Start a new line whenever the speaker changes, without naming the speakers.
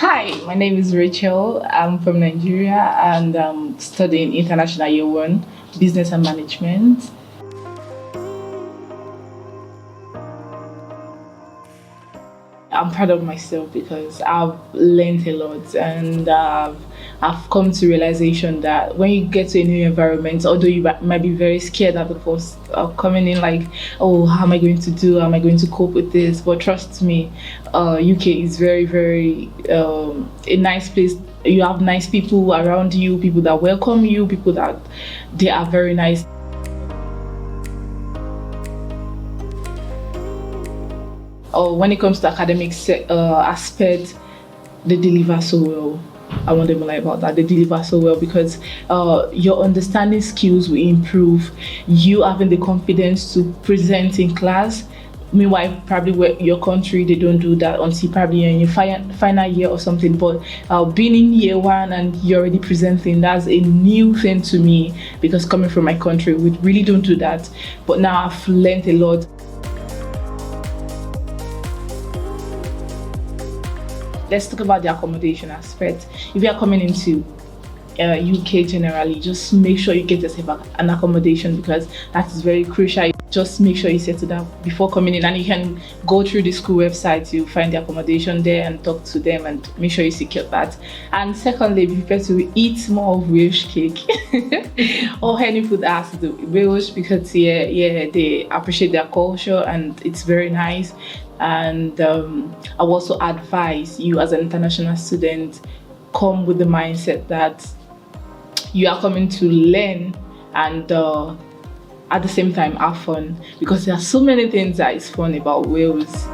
Hi, my name is Racheal. I'm from Nigeria and I'm studying International Year 1 Business and Management. I'm proud of myself because I've learned a lot and I've come to realization that when you get to a new environment, although you might be very scared at the first coming in, like, oh, how am I going to do? How am I going to cope with this? But trust me, UK is very, very a nice place. You have nice people around you, people that welcome you, people that they are very nice. Or when it comes to academic aspect, they deliver so well. I want them to lie about that. They deliver so well because your understanding skills will improve. You having the confidence to present in class. Meanwhile, probably where your country, they don't do that until probably in your final year or something. But being in year 1 and you're already presenting, that's a new thing to me because coming from my country, we really don't do that. But now I've learned a lot. Let's talk about the accommodation aspect. If you are coming into UK generally, just make sure you get yourself an accommodation because that is very crucial. Just make sure you settle down before coming in, and you can go through the school website to find the accommodation there and talk to them and make sure you secure that. And secondly, be prepared to eat more of Welsh cake or any food that has to do with Welsh because they appreciate their culture and it's very nice. And I will also advise you as an international student, come with the mindset that you are coming to learn and at the same time have fun because there are so many things that is fun about Wales.